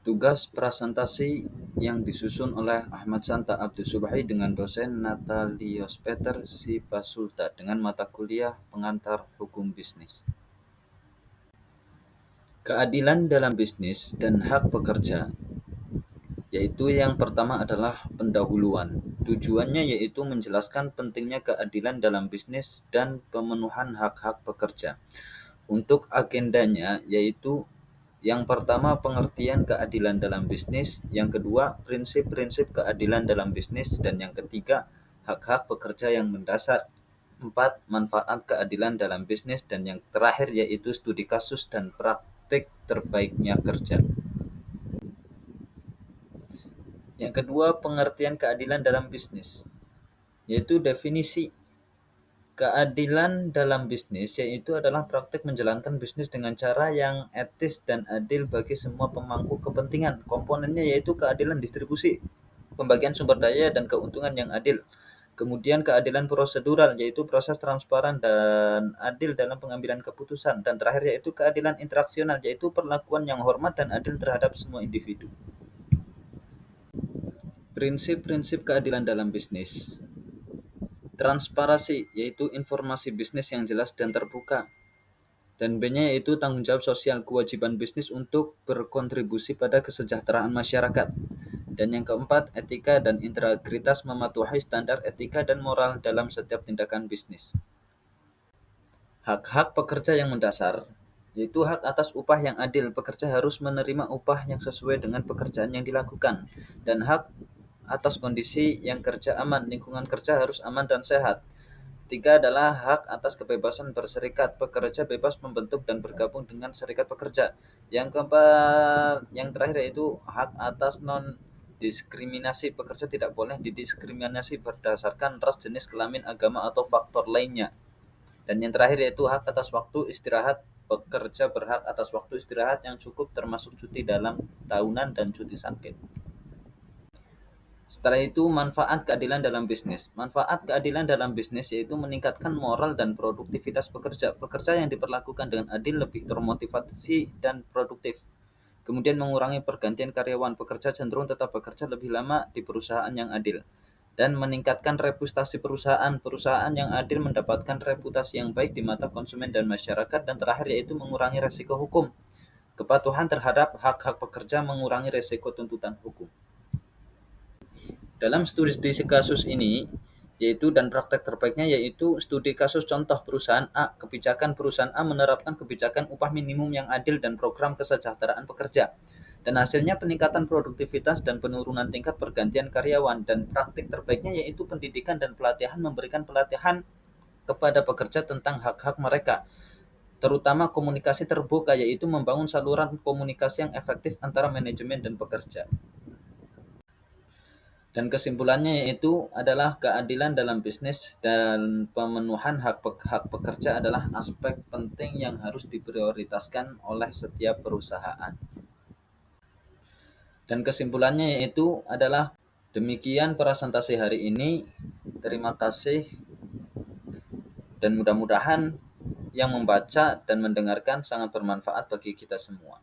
Tugas presentasi yang disusun oleh Ahmad Santa Abdus Subhi dengan dosen Natalios Peter Sipasulta dengan mata kuliah Pengantar Hukum Bisnis. Keadilan dalam bisnis dan hak pekerja, yaitu yang pertama adalah pendahuluan. Tujuannya yaitu menjelaskan pentingnya keadilan dalam bisnis dan pemenuhan hak-hak pekerja. Untuk agendanya yaitu yang pertama pengertian keadilan dalam bisnis, yang kedua prinsip-prinsip keadilan dalam bisnis, dan yang ketiga hak-hak pekerja yang mendasar. Empat, manfaat keadilan dalam bisnis, dan yang terakhir yaitu studi kasus dan praktik terbaiknya kerja. Yang kedua, pengertian keadilan dalam bisnis, yaitu definisi keadilan dalam bisnis yaitu adalah praktik menjalankan bisnis dengan cara yang etis dan adil bagi semua pemangku kepentingan. Komponennya yaitu keadilan distribusi, pembagian sumber daya, dan keuntungan yang adil. Kemudian keadilan prosedural yaitu proses transparan dan adil dalam pengambilan keputusan. Dan terakhir yaitu keadilan interaksional yaitu perlakuan yang hormat dan adil terhadap semua individu. Prinsip-prinsip keadilan dalam bisnis. Transparansi yaitu informasi bisnis yang jelas dan terbuka. Dan B-nya yaitu tanggung jawab sosial, kewajiban bisnis untuk berkontribusi pada kesejahteraan masyarakat. Dan yang keempat, etika dan integritas, mematuhi standar etika dan moral dalam setiap tindakan bisnis. Hak-hak pekerja yang mendasar, yaitu hak atas upah yang adil. Pekerja harus menerima upah yang sesuai dengan pekerjaan yang dilakukan. Dan hak atas kondisi yang kerja aman, lingkungan kerja harus aman dan sehat. Tiga adalah hak atas kebebasan berserikat. Pekerja bebas membentuk dan bergabung dengan serikat pekerja. Yang keempat, yang terakhir yaitu hak atas non-diskriminasi. Pekerja tidak boleh didiskriminasi berdasarkan ras, jenis kelamin, agama, atau faktor lainnya. Dan yang terakhir yaitu hak atas waktu istirahat. Pekerja berhak atas waktu istirahat yang cukup termasuk cuti dalam tahunan dan cuti sakit. Setelah itu, manfaat keadilan dalam bisnis. Manfaat keadilan dalam bisnis yaitu meningkatkan moral dan produktivitas pekerja. Pekerja yang diperlakukan dengan adil lebih termotivasi dan produktif. Kemudian mengurangi pergantian karyawan. Pekerja cenderung tetap bekerja lebih lama di perusahaan yang adil. Dan meningkatkan reputasi perusahaan. Perusahaan yang adil mendapatkan reputasi yang baik di mata konsumen dan masyarakat. Dan terakhir yaitu mengurangi resiko hukum. Kepatuhan terhadap hak-hak pekerja mengurangi resiko tuntutan hukum. Dalam studi kasus ini, yaitu dan praktek terbaiknya yaitu studi kasus contoh perusahaan A. Kebijakan perusahaan A menerapkan kebijakan upah minimum yang adil dan program kesejahteraan pekerja. Dan hasilnya peningkatan produktivitas dan penurunan tingkat pergantian karyawan. Dan praktik terbaiknya yaitu pendidikan dan pelatihan, memberikan pelatihan kepada pekerja tentang hak-hak mereka, terutama komunikasi terbuka, yaitu membangun saluran komunikasi yang efektif antara manajemen dan pekerja. Dan kesimpulannya yaitu adalah keadilan dalam bisnis dan pemenuhan hak pekerja adalah aspek penting yang harus diprioritaskan oleh setiap perusahaan. Dan kesimpulannya yaitu adalah demikian presentasi hari ini. Terima kasih dan mudah-mudahan yang membaca dan mendengarkan sangat bermanfaat bagi kita semua.